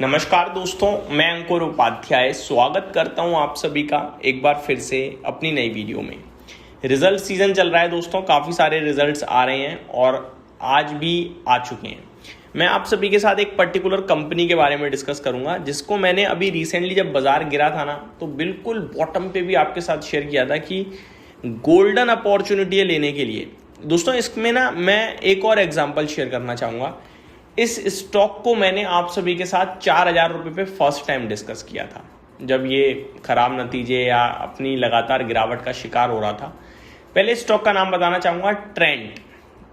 नमस्कार दोस्तों, मैं अंकुर उपाध्याय स्वागत करता हूं आप सभी का एक बार फिर से अपनी नई वीडियो में। रिजल्ट सीजन चल रहा है दोस्तों, काफ़ी सारे रिजल्ट्स आ रहे हैं और आज भी आ चुके हैं। मैं आप सभी के साथ एक पर्टिकुलर कंपनी के बारे में डिस्कस करूंगा जिसको मैंने अभी रिसेंटली जब बाजार गिरा था ना, तो बिल्कुल बॉटम पे भी आपके साथ शेयर किया था कि गोल्डन अपॉर्चुनिटी है लेने के लिए। दोस्तों इसमें ना मैं एक और एग्जाम्पल शेयर करना चाहूँगा। इस स्टॉक को मैंने आप सभी के साथ 4,000 रुपये पे फर्स्ट टाइम डिस्कस किया था, जब ये खराब नतीजे या अपनी लगातार गिरावट का शिकार हो रहा था। पहले स्टॉक का नाम बताना चाहूँगा, ट्रेंट।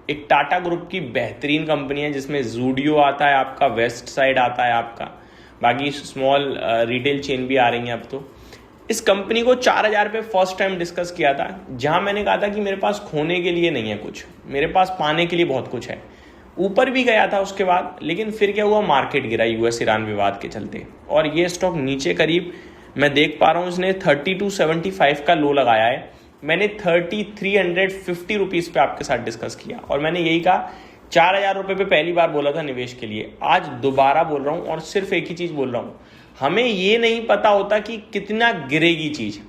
एक टाटा ग्रुप की बेहतरीन कंपनी है जिसमें जूडियो आता है आपका, वेस्ट साइड आता है आपका, बाकी स्मॉल रिटेल चेन भी आ रही हैं अब तो। इस कंपनी को 4,000 रुपये फर्स्ट टाइम डिस्कस किया था, जहाँ मैंने कहा था कि मेरे पास खोने के लिए नहीं है कुछ, मेरे पास पाने के लिए बहुत कुछ है। ऊपर भी गया था उसके बाद, लेकिन फिर क्या हुआ, मार्केट गिरा यूएस ईरान विवाद के चलते और ये स्टॉक नीचे करीब मैं देख पा रहा हूँ इसने 3275 का लो लगाया है। मैंने 3350 रुपीज़ पे आपके साथ डिस्कस किया और मैंने यही कहा 4,000 रुपये पे पहली बार बोला था निवेश के लिए। आज दोबारा बोल रहा हूँ और सिर्फ एक ही चीज़ बोल रहा हूँ, हमें ये नहीं पता होता कि कितना गिरेगी चीज़।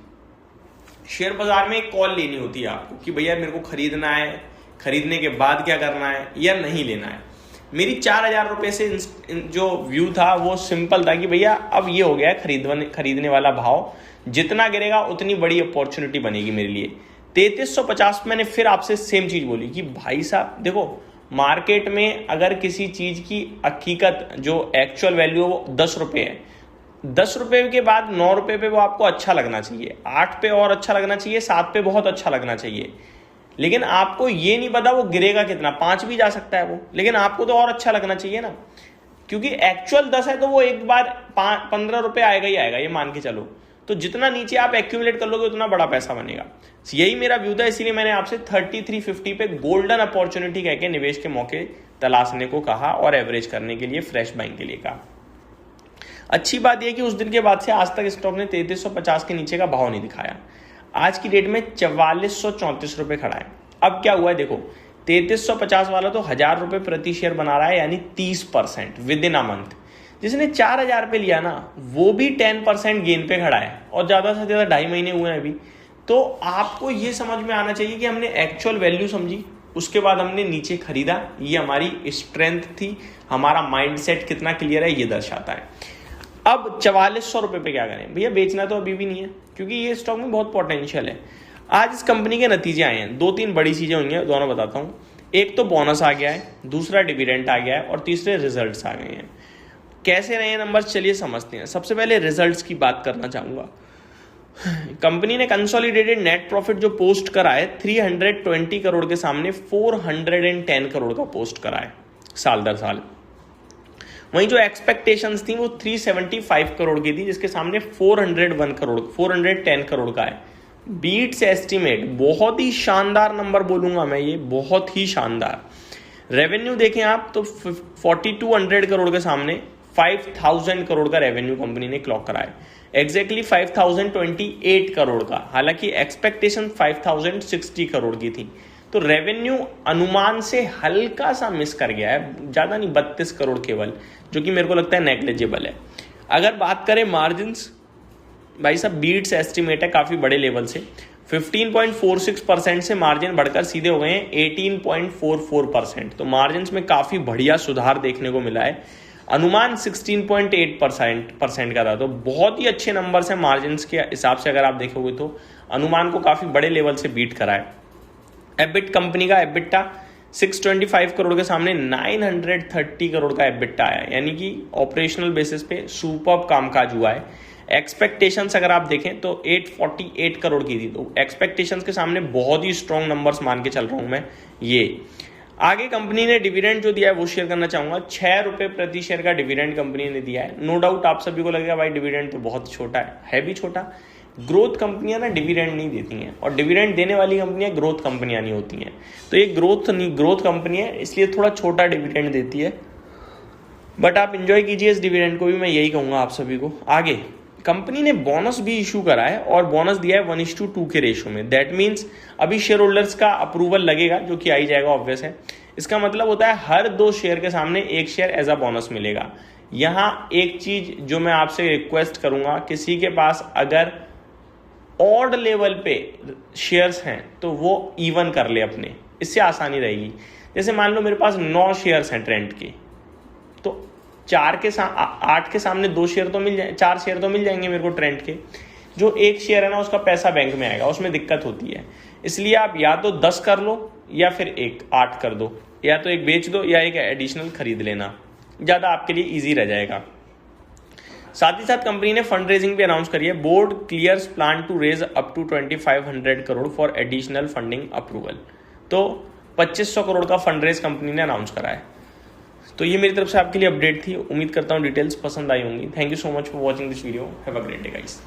शेयर बाजार में एक कॉल लेनी होती है आपको कि भैया मेरे को खरीदना है, खरीदने के बाद क्या करना है या नहीं लेना है। मेरी 4,000 रुपये से जो व्यू था वो सिंपल था कि भैया अब ये हो गया है खरीदने वाला भाव, जितना गिरेगा उतनी बड़ी अपॉर्चुनिटी बनेगी मेरे लिए। 3350 मैंने फिर आपसे सेम चीज़ बोली कि भाई साहब देखो, मार्केट में अगर किसी चीज़ की हकीकत जो एक्चुअल वैल्यू है वो 10 रुपये है, 10 रुपये के बाद 9 रुपये पे वो आपको अच्छा लगना चाहिए, 8 पे और अच्छा लगना चाहिए, 7 पे बहुत अच्छा लगना चाहिए। लेकिन आपको ये नहीं पता वो गिरेगा कितना, 5 भी जा सकता है वो, लेकिन आपको तो और अच्छा लगना चाहिए ना, क्योंकि एक्चुअल 10 है तो वो एक बार 15 रुपये आएगा ही आएगा, ये मान के चलो। तो जितना नीचे आप एक्यूमुलेट कर लोगे उतना बड़ा पैसा बनेगा। यही मेरा व्यू था, इसीलिए मैंने आपसे 3350 पे गोल्डन अपॉर्चुनिटी कह के निवेश के मौके तलाशने को कहा और एवरेज करने के लिए, फ्रेश बाइंग के लिए कहा। अच्छी बात यह कि उस दिन के बाद से आज तक स्टॉक ने 3350 के नीचे का भाव नहीं दिखाया। आज की डेट में 4434 रुपये खड़ा है। अब क्या हुआ है देखो, 3350 वाला तो 1,000 रुपये प्रति शेयर बना रहा है, यानी 30% विद इन अ मंथ। जिसने 4,000 रुपये लिया ना, वो भी 10% गेन पे खड़ा है और ज़्यादा से ज़्यादा 2.5 महीने हुए हैं अभी। तो आपको ये समझ में आना चाहिए कि हमने एक्चुअल वैल्यू समझी, उसके बाद हमने नीचे खरीदा, ये हमारी स्ट्रेंथ थी, हमारा माइंडसेट कितना क्लियर है ये दर्शाता है। अब 4400 रुपये पे क्या करें भैया, बेचना तो अभी भी नहीं है क्योंकि ये स्टॉक में बहुत पोटेंशियल है। आज इस कंपनी के नतीजे आए हैं, 2-3 बड़ी चीज़ें हुई हैं, दोनों बताता हूँ। एक तो बोनस आ गया है, दूसरा डिविडेंड आ गया है और तीसरे रिजल्ट्स आ गए हैं। कैसे रहे नंबर्स, चलिए समझते हैं। सबसे पहले रिजल्ट्स की बात करना चाहूँगा। कंपनी ने कंसोलिडेटेड नेट प्रॉफिट जो पोस्ट करा है 320 करोड़ के सामने 410 करोड़ का पोस्ट करा है साल दर साल। वहीं जो एक्सपेक्टेशंस थी वो 375 करोड़ की थी, जिसके सामने 410 करोड़ का है। बीट्स एस्टीमेट, बहुत ही शानदार नंबर बोलूंगा मैं, ये बहुत ही शानदार। रेवेन्यू देखें आप तो 4200 करोड़ के सामने 5000 करोड़ का रेवेन्यू कंपनी ने क्लॉक करा है, एग्जैक्टली 5028 करोड़ का। हालांकि एक्सपेक्टेशन 5060 करोड़ की थी, तो रेवेन्यू अनुमान से हल्का सा मिस कर गया है, ज़्यादा नहीं, 32 करोड़ केवल, जो कि मेरे को लगता है नेग्लिजिबल है। अगर बात करें मार्जिन्स, भाई साहब बीट्स एस्टिमेट है काफ़ी बड़े लेवल से, 15.46% से मार्जिन बढ़कर सीधे हो गए हैं 18.44%। तो मार्जिन्स में काफ़ी बढ़िया सुधार देखने को मिला है। अनुमान 16.8% का था, तो बहुत ही अच्छे नंबर हैं मार्जिन्स के हिसाब से। अगर आप देखोगे तो अनुमान को काफ़ी बड़े लेवल से बीट करा है। एबिट कंपनी का एबिटा 625 करोड़ के सामने 930 करोड़ का एबिटा आया, यानी कि ऑपरेशनल बेसिस पे सुपर्ब कामकाज हुआ है। एक्सपेक्टेशंस अगर आप देखें तो 848 करोड़ की थी, तो एक्सपेक्टेशंस के सामने बहुत ही स्ट्रॉन्ग नंबर्स मान के चल रहा हूं मैं। ये आगे कंपनी ने डिविडेंड जो दिया है वो शेयर करना चाहूंगा। 6 रुपये प्रति शेयर का डिविडेंड कंपनी ने दिया है। नो डाउट आप सभी को लगेगा भाई डिविडेंड तो बहुत छोटा है भी छोटा। ग्रोथ कंपनियां ना डिविडेंड नहीं देती हैं, और डिविडेंड देने वाली कंपनियां ग्रोथ कंपनियां नहीं होती हैं। तो ये ग्रोथ कंपनी है, इसलिए थोड़ा छोटा डिविडेंड देती है, बट आप इंजॉय कीजिए इस डिविडेंड को भी, मैं यही कहूँगा आप सभी को। आगे कंपनी ने बोनस भी इशू करा है और बोनस दिया है 1:2 के रेशो में। दैट मीन्स अभी शेयर होल्डर्स का अप्रूवल लगेगा, जो कि आ ही जाएगा, ऑब्वियस है। इसका मतलब होता है हर 2 शेयर के सामने 1 शेयर एज अ बोनस मिलेगा। यहाँ एक चीज जो मैं आपसे रिक्वेस्ट करूंगा, किसी के पास अगर ऑड लेवल पे शेयर्स हैं तो वो इवन कर ले अपने, इससे आसानी रहेगी। जैसे मान लो मेरे पास 9 शेयर्स हैं ट्रेंड के, तो 8 के सामने 2 शेयर तो मिल जाए, 4 शेयर तो मिल जाएंगे मेरे को ट्रेंड के। जो एक शेयर है ना उसका पैसा बैंक में आएगा, उसमें दिक्कत होती है। इसलिए आप या तो 10 कर लो या फिर 8 कर दो, या तो एक बेच दो या एक एडिशनल खरीद लेना, ज़्यादा आपके लिए ईजी रह जाएगा। साथ ही साथ कंपनी ने फंड रेजिंग भी अनाउंस करी है। Board clears plan to raise up to 2500 crore for additional funding approval. तो 2500 करोड़ का फंड रेज कंपनी ने अनाउंस करा है। तो ये मेरी तरफ से आपके लिए अपडेट थी। उम्मीद करता हूँ डिटेल्स पसंद आई होंगी। Thank you so much for watching this video. Have a great day guys.